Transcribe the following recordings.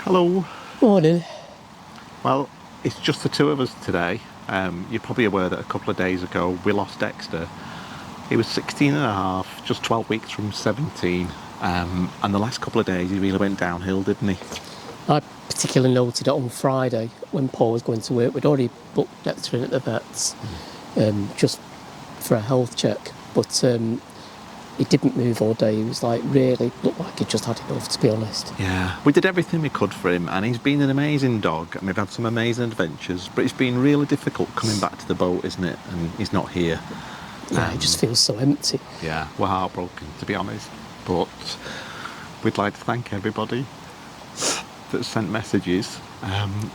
Hello. Morning. Well, it's just the two of us today. You're probably aware that a couple of days ago we lost Dexter. He was 16 and a half, just 12 weeks from 17. And the last couple of days he really went downhill, didn't he? I particularly noted it on Friday when Paul was going to work. We'd already booked Dexter in at the vets just for a health check, but he didn't move all day. He was like, really looked like he just had enough, to be honest. Yeah, we did everything we could for him, and he's been an amazing dog, and we've had some amazing adventures, but it's been really difficult coming back to the boat, isn't it? And he's not here. Yeah, it just feels so empty. Yeah, we're heartbroken, to be honest, but we'd like to thank everybody that sent messages.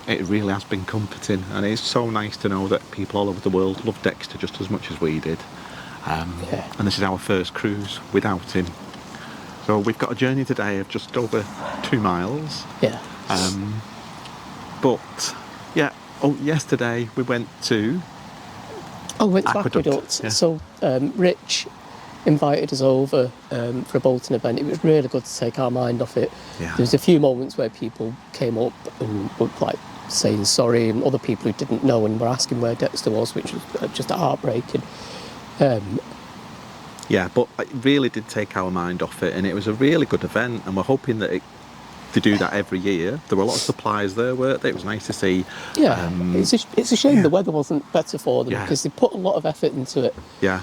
It really has been comforting, and it's so nice to know that people all over the world love Dexter just as much as we did. Yeah. And this is our first cruise without him. So we've got a journey today of just over 2 miles. Yeah. But yeah, yesterday we went to Went to Aqueduct. Aqueduct. Yeah. So Rich invited us over for a boating event. It was really good to take our mind off it. Yeah. There was a few moments where people came up and were like saying sorry, and other people who didn't know and were asking where Dexter was, which was just heartbreaking. Yeah, but it really did take our mind off it, and it was a really good event, and we're hoping that to do that every year. There were a lot of supplies there, weren't there? It was nice to see. Yeah, it's a shame the weather wasn't better for them, Yeah. because they put a lot of effort into it. Yeah.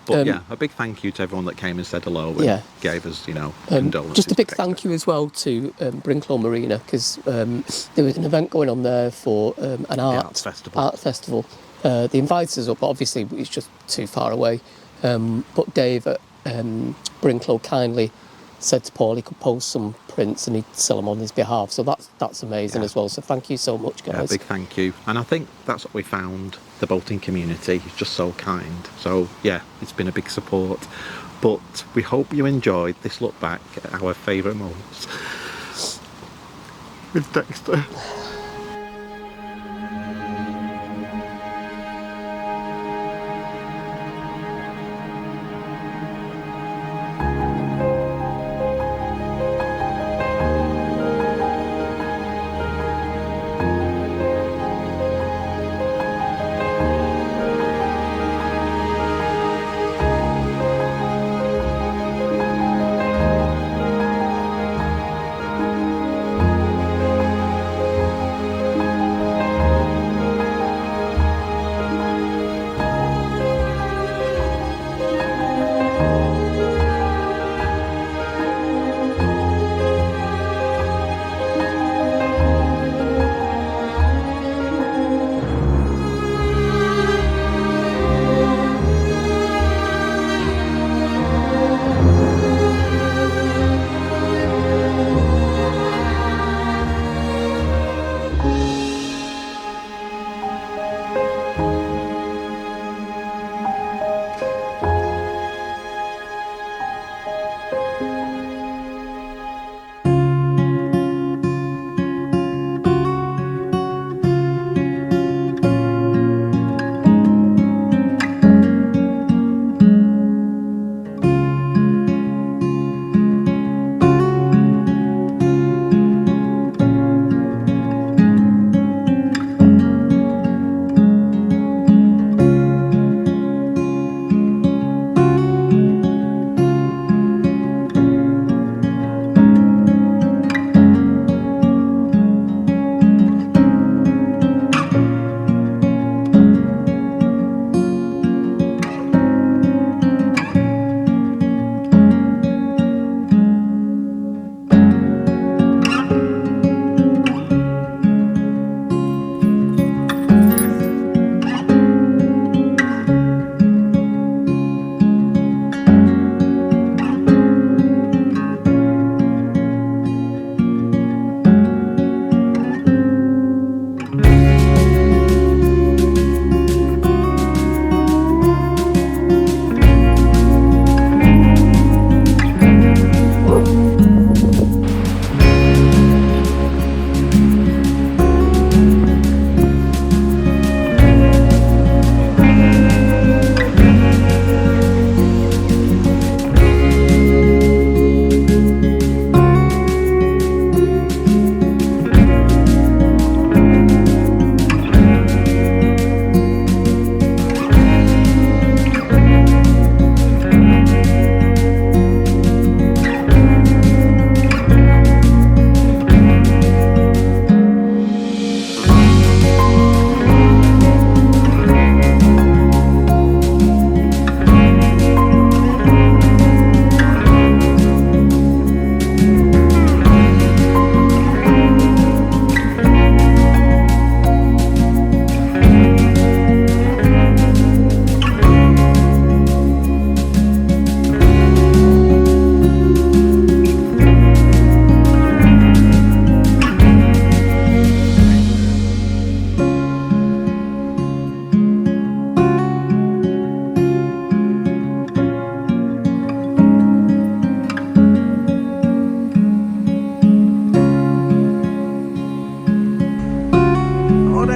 But a big thank you to everyone that came and said hello and gave us, condolences. Just a big to thank Dexter. you as well to Brinklow Marina, because there was an event going on there for an art festival. They invited us up, but obviously it's just too far away. But Dave at Brinklow kindly said to Paul he could post some prints and he'd sell them on his behalf. So that's amazing as well. So thank you so much, guys. Yeah, big thank you. And I think that's what we found. The boating community is just so kind. So yeah, it's been a big support. But we hope you enjoyed this look back at our favourite moments with Dexter.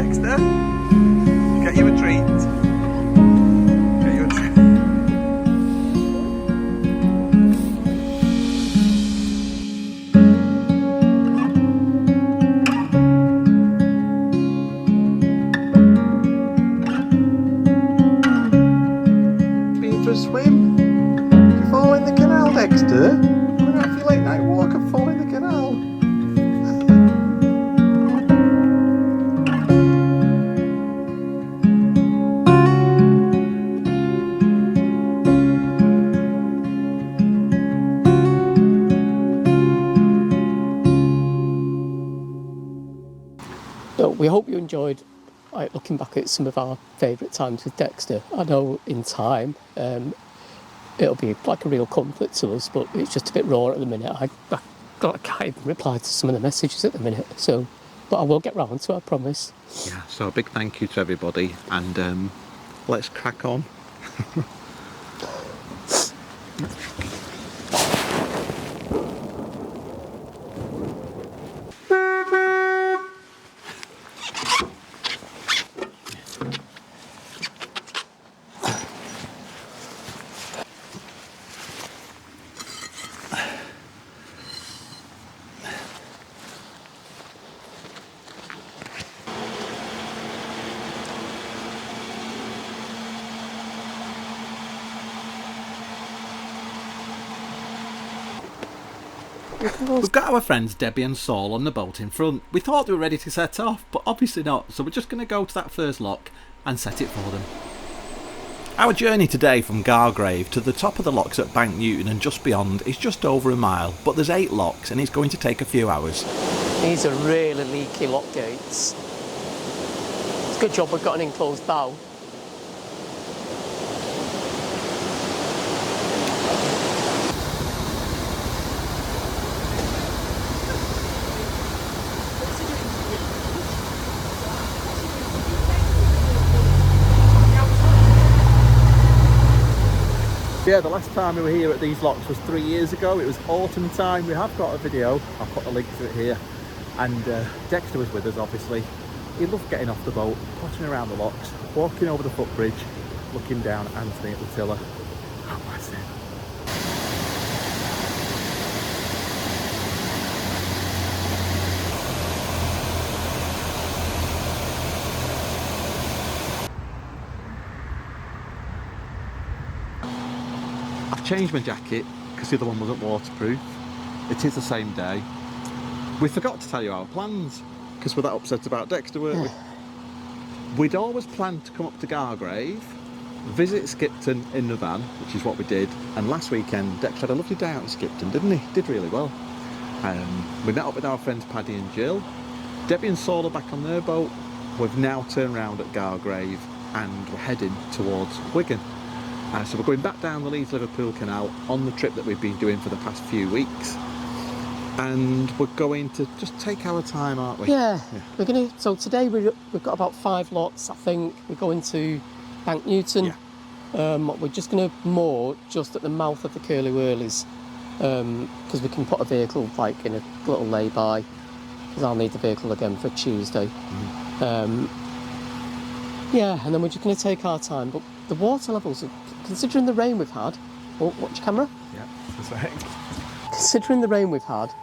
Dexter. Get you a treat. Get you a treat. Been for a swim? Did you fall in the canal, Dexter? Going out for your late night walk and fall in the canal? So we hope you enjoyed looking back at some of our favourite times with Dexter. I know in time it'll be like a real comfort to us, but it's just a bit raw at the minute. I can't even reply to some of the messages at the minute, so but I will get round to it, I promise. Yeah, so a big thank you to everybody, and let's crack on. We've got our friends Debbie and Saul on the boat in front. We thought they were ready to set off, but obviously not, so we're just going to go to that first lock and set it for them. Our journey today from Gargrave to the top of the locks at Bank Newton and just beyond is just over a mile, but there's 8 locks and it's going to take a few hours. These are really leaky lock gates. It's a good job we've got an enclosed bow. Yeah, the last time we were here at these locks was 3 years ago. It was autumn time. We have got a video. I'll put a link to it here. And Dexter was with us, obviously. He loved getting off the boat, pottering around the locks, walking over the footbridge, looking down at Anthony at the tiller. Oh, bless him. I've changed my jacket because the other one wasn't waterproof. It is the same day. We forgot to tell you our plans because we're that upset about Dexter, weren't we? We'd always planned to come up to Gargrave, visit Skipton in the van, which is what we did, and last weekend Dexter had a lovely day out in Skipton, didn't he? Did really well. We met up with our friends Paddy and Jill. Debbie and Saul are back on their boat. We've now turned round at Gargrave and we're heading towards Wigan. So we're going back down the Leeds Liverpool Canal on the trip that we've been doing for the past few weeks, and we're going to just take our time, aren't we? Yeah. We're gonna. So today we've got about 5 locks. I think we're going to Bank Newton. Yeah. We're just gonna moor just at the mouth of the Curly Whirlies because we can put a vehicle like in a little lay-by. Because I'll need the vehicle again for Tuesday. Yeah, and then we're just going to take our time. But the water levels, considering the rain we've had... Oh, watch your camera. Yeah, that's right. Considering the rain we've had,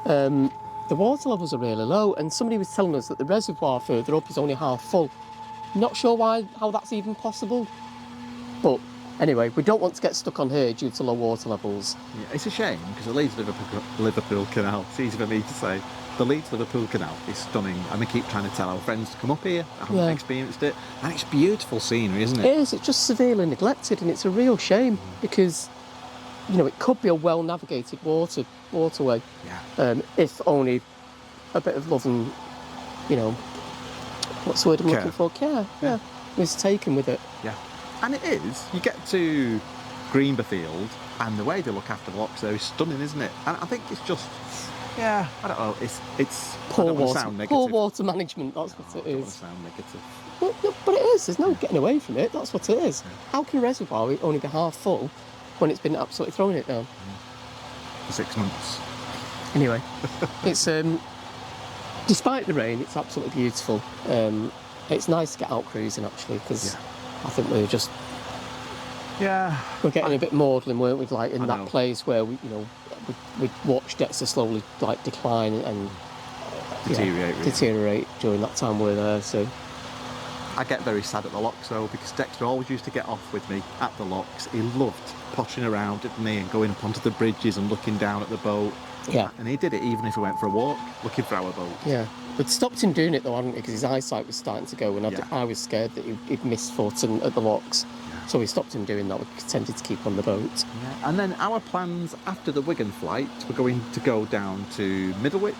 the water levels are really low. And somebody was telling us that the reservoir further up is only half full. Not sure how that's even possible. But anyway, we don't want to get stuck on here due to low water levels. Yeah, it's a shame because the Leeds Liverpool Canal, it's easy for me to say, the Leeds Liverpool Canal is stunning, and we keep trying to tell our friends to come up here. I haven't experienced it, and it's beautiful scenery, isn't it? It is. It's just severely neglected, and it's a real shame because, you know, it could be a well-navigated waterway. Yeah. If only a bit of love and, you know, what's the word I'm looking for? Care. Yeah. Was taken with it. Yeah. And it is. You get to Greenberfield, and the way they look after the locks there is stunning, isn't it? And I think it's just. Yeah, I don't know. It's poor water management. That's what it is. I don't want to sound negative. But it is. There's no getting away from it. That's what it is. Yeah. How can a reservoir only be half full when it's been absolutely throwing it down? For 6 months. Anyway, it's despite the rain, it's absolutely beautiful. It's nice to get out cruising actually, because I think we're just we're getting a bit maudlin, weren't we? Like in that place where we watched Dexter slowly like decline and deteriorate during that time we were there. So I get very sad at the locks though, because Dexter always used to get off with me at the locks. He loved pottering around at me and going up onto the bridges and looking down at the boat. Yeah. And he did it even if we went for a walk, looking for our boat. Yeah. We'd stopped him doing it though, hadn't we? Because his eyesight was starting to go, and I was scared that he'd miss foot at the locks. Yeah. So we stopped him doing that. We tended to keep on the boat. Yeah. And then our plans after the Wigan flight, we're going to go down to Middlewich,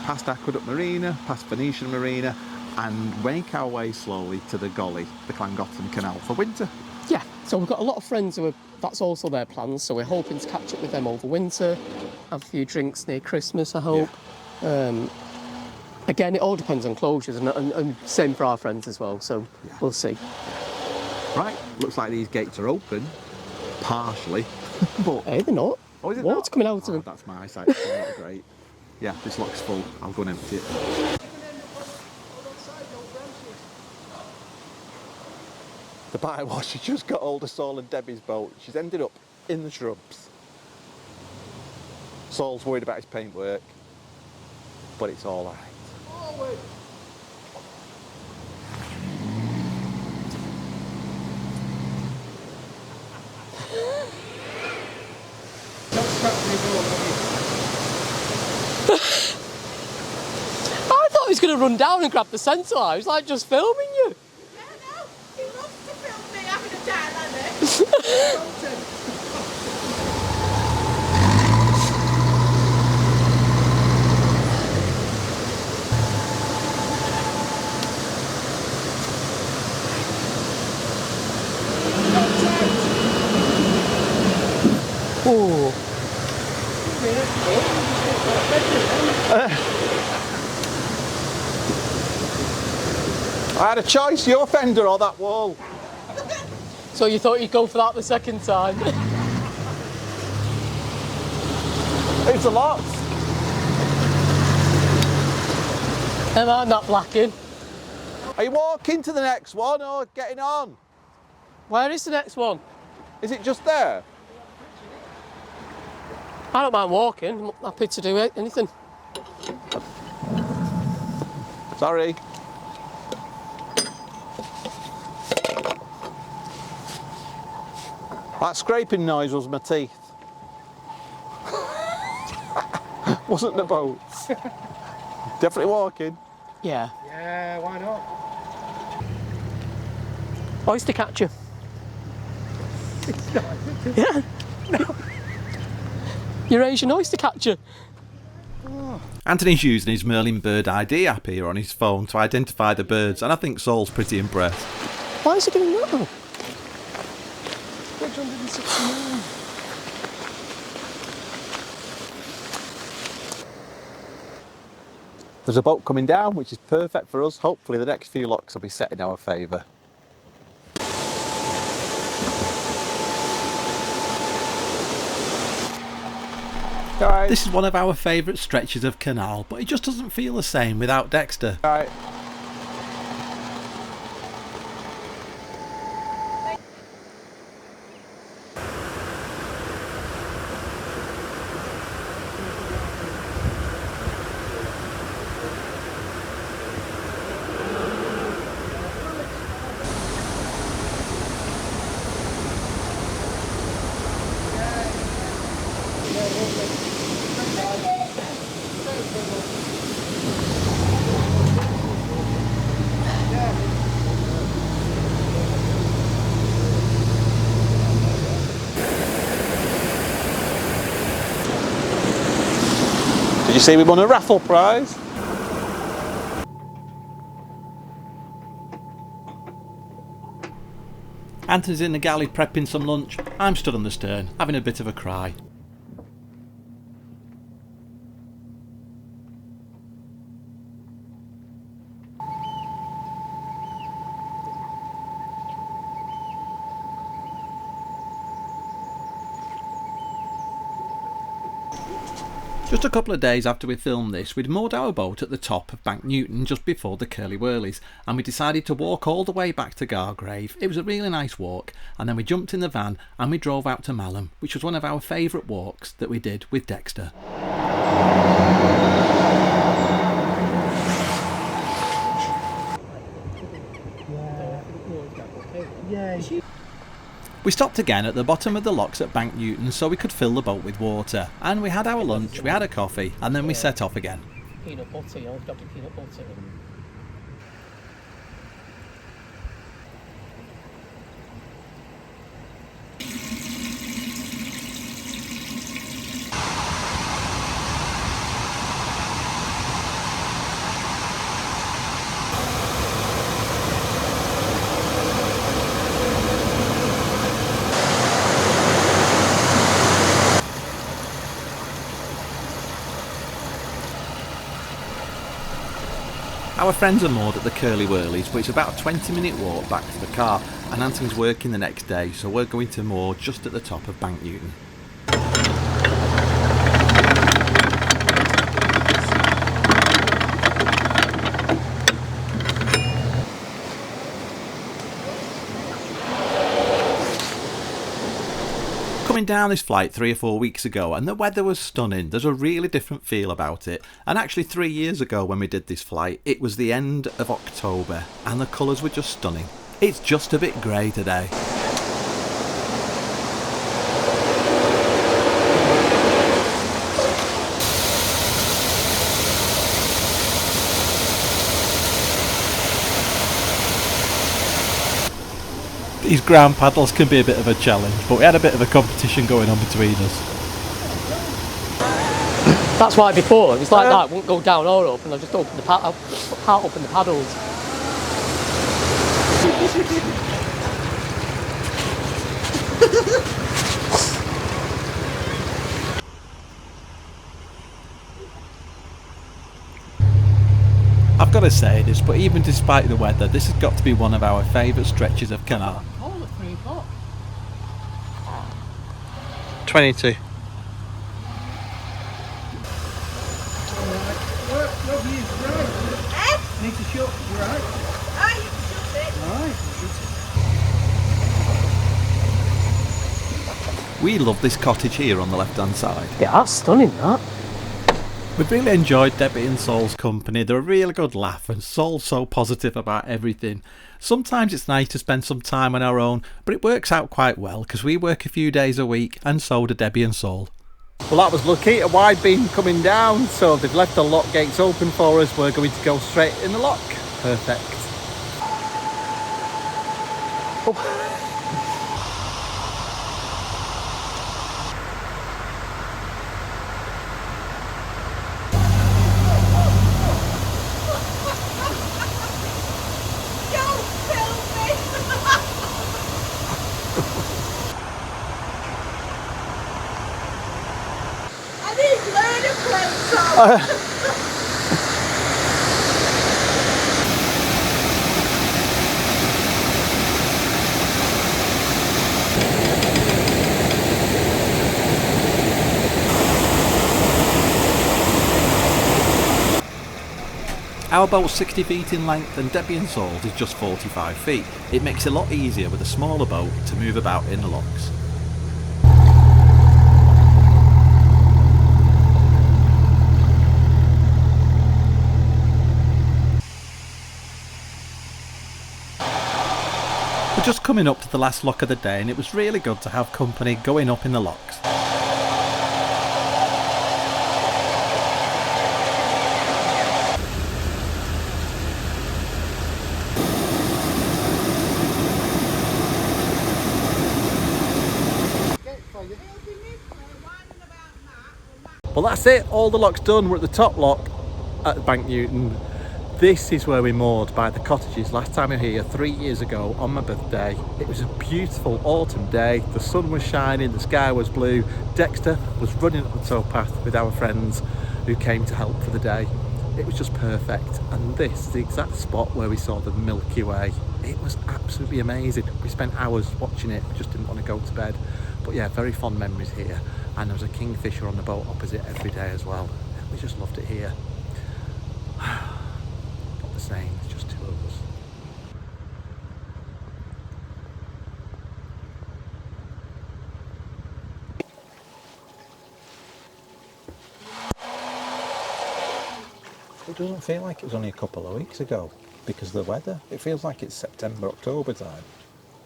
past Aqueduct Marina, past Venetian Marina, and make our way slowly to the Golly, the Llangollen Canal, for winter. Yeah, so we've got a lot of friends that's also their plans, so we're hoping to catch up with them over winter, have a few drinks near Christmas, I hope. Yeah. Again, it all depends on closures, and same for our friends as well, so we'll see. Right, looks like these gates are open, partially, but... Hey, they're not. Oh, is it Water's coming out of them. That's my eyesight, it's not great. Yeah, this lock's full, I'll go and empty it. The bywash, she just got hold of Saul and Debbie's boat. She's ended up in the shrubs. Saul's worried about his paintwork, but it's all right. I thought he was going to run down and grab the centre line. He was like just filming you. Yeah, no, he loves to film me having a dilemma. Oh. I had a choice, your fender or that wall. So you thought you'd go for that the second time? It's a lot. Am I not blacking? Are you walking to the next one or getting on? Where is the next one? Is it just there? I don't mind walking. I'm happy to do anything. Sorry. That scraping noise was my teeth. Wasn't the boat. Definitely walking. Yeah. Yeah, why not? Oyster catcher. Yeah. No. Eurasian oyster catcher. Anthony's using his Merlin Bird ID app here on his phone to identify the birds, and I think Saul's pretty impressed. Why is he doing that? 169. There's a boat coming down, which is perfect for us. Hopefully the next few locks will be set in our favour. Right. This is one of our favourite stretches of canal, but it just doesn't feel the same without Dexter. Right. Did you see we won a raffle prize? Anthony's in the galley prepping some lunch. I'm stood on the stern, having a bit of a cry. Just a couple of days after we filmed this, we'd moored our boat at the top of Bank Newton just before the Curly Whirlies, and we decided to walk all the way back to Gargrave. It was a really nice walk, and then we jumped in the van and we drove out to Malham, which was one of our favourite walks that we did with Dexter. We stopped again at the bottom of the locks at Bank Newton so we could fill the boat with water, and we had our lunch, we had a coffee, and then we set off again. Peanut butter, you know, got the peanut butter. Our friends are moored at the Curly Whirlies, which is about a 20-minute walk back to the car, and Anthony's working the next day, so we're going to moor just at the top of Bank Newton. Coming down this flight 3 or 4 weeks ago, and the weather was stunning. There's a really different feel about it. And actually 3 years ago when we did this flight, it was the end of October and the colours were just stunning. It's just a bit grey today. These ground paddles can be a bit of a challenge, but we had a bit of a competition going on between us. That's why before, it was like that, it wouldn't go down or up, and I just opened the part up in the paddles. I've got to say this, but even despite the weather, this has got to be one of our favourite stretches of canal. 22. No views, right. Need to shut, right? Ah, you can shut it. Right. We love this cottage here on the left hand side. Yeah, that's stunning, that. We've really enjoyed Debbie and Saul's company. They're a really good laugh, and Saul's so positive about everything. Sometimes it's nice to spend some time on our own, but it works out quite well because we work a few days a week, and so do Debbie and Saul. Well, that was lucky. A wide beam coming down, so they've left the lock gates open for us. We're going to go straight in the lock. Perfect. Oh. Don't film me. I need learning plates on. Our boat's 60 feet in length and Debbie and Saul's is just 45 feet. It makes it a lot easier with a smaller boat to move about in the locks. We're just coming up to the last lock of the day, and it was really good to have company going up in the locks. Well, that's it. All the locks done. We're at the top lock at Bank Newton. This is where we moored by the cottages. Last time we were here 3 years ago on my birthday. It was a beautiful autumn day. The sun was shining, the sky was blue. Dexter was running up the towpath with our friends who came to help for the day. It was just perfect. And this is the exact spot where we saw the Milky Way. It was absolutely amazing. We spent hours watching it. We just didn't want to go to bed. But yeah, very fond memories here. and there was a kingfisher on the boat opposite every day as well. We just loved it here. Not the same, it's just two of us. It doesn't feel like it was only a couple of weeks ago because of the weather. It feels like it's September, October time.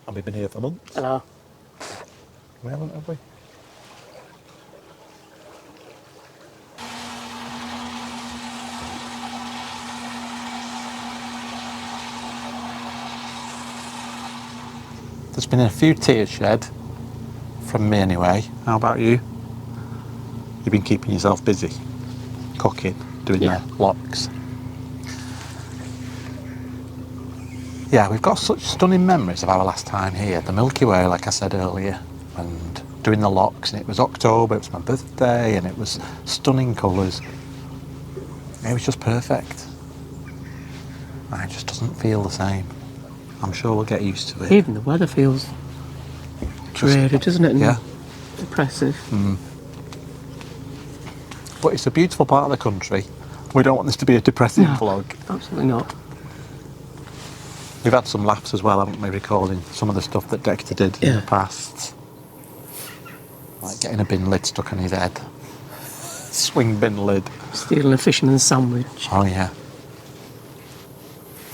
And we've been here for months. I know. We haven't, have we? There's been a few tears shed, from me anyway. How about you? You've been keeping yourself busy, cooking, doing the locks. Yeah, we've got such stunning memories of our last time here. The Milky Way, like I said earlier, and doing the locks, and it was October, it was my birthday, and it was stunning colours. It was just perfect. And it just doesn't feel the same. I'm sure we'll get used to it. Even the weather feels dreary, doesn't it? And yeah. Depressive. But it's a beautiful part of the country. We don't want this to be a depressing vlog. Absolutely not. We've had some laughs as well, haven't we, recording some of the stuff that Dexter did in the past. Like getting a bin lid stuck on his head. Swing bin lid. Stealing a fisherman's sandwich. Oh yeah.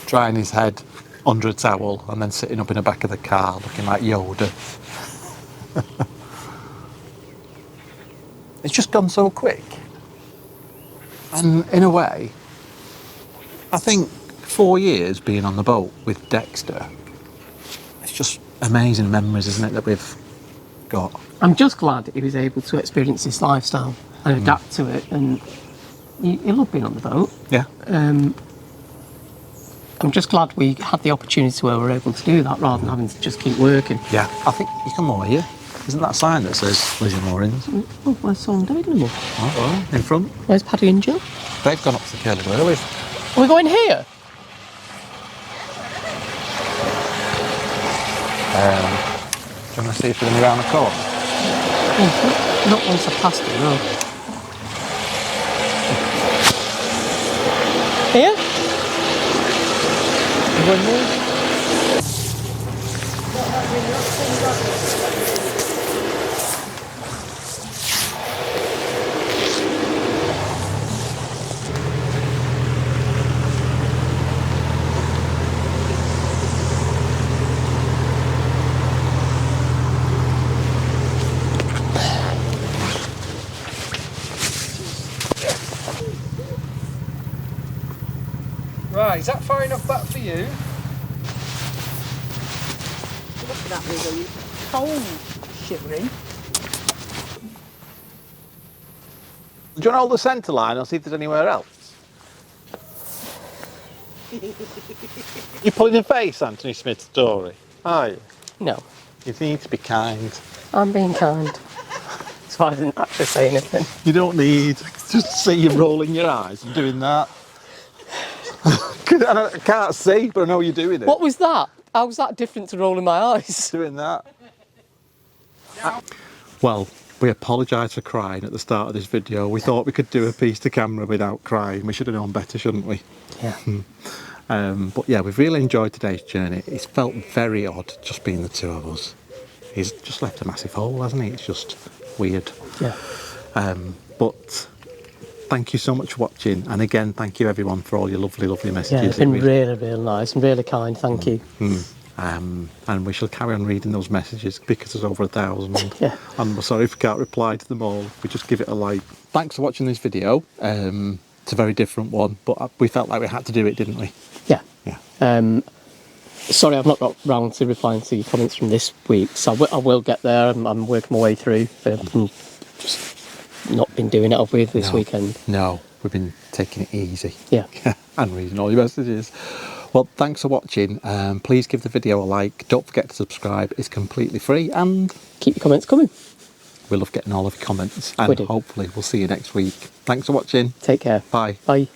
Drying his head under a towel and then sitting up in the back of the car looking like Yoda. It's just gone so quick. And in a way, I think 4 years being on the boat with Dexter, it's just amazing memories, isn't it, that we've got. I'm just glad he was able to experience this lifestyle and adapt to it, and he loved being on the boat. Yeah. I'm just glad we had the opportunity where we were able to do that rather than having to just keep working. Yeah. I think you can moor here. Isn't that a sign that says Lizzie Moorings? Oh, where's Saul and David anymore? Oh, well, in front. Where's Paddy and Jill? They've gone up to the Curly Whirlies. Are we going here? Do you want to see if they're going to be around the corner? Oh, not once I passed it, no. Here? You going there? Right, is that far enough back for you? Look at that really cold shivering. Do you want to hold the centre line and see if there's anywhere else? You're pulling a face, Anthony Smith's story, are you? No. You need to be kind. I'm being kind. So I didn't actually say anything. You don't need just see you rolling your eyes and doing that. I can't see, but I know you're doing it. What was that? How was that different to rolling my eyes? Doing that. Well, we apologise for crying at the start of this video. We thought we could do a piece to camera without crying. We should have known better, shouldn't we? Yeah. But yeah, we've really enjoyed today's journey. It's felt very odd just being the two of us. He's just left a massive hole, hasn't he? It's just weird. Yeah. But thank you so much for watching, and again, thank you everyone for all your lovely messages. Yeah, it's been really nice and really kind, thank you. And we shall carry on reading those messages because there's over 1,000. Yeah. And we're sorry if we can't reply to them all. We just give it a like. Thanks for watching this video. It's a very different one, but we felt like we had to do it, didn't we? Yeah. Yeah. Sorry, I've not got round to replying to your comments from this week, so I will get there. I'm working my way through. Just not been doing it, have we, this weekend? No, we've been taking it easy. Yeah. And reading all your messages. Well, thanks for watching. Please give the video a like. Don't forget to subscribe. It's completely free, and keep your comments coming. We love getting all of your comments, and hopefully we'll see you next week. Thanks for watching. Take care. Bye. Bye.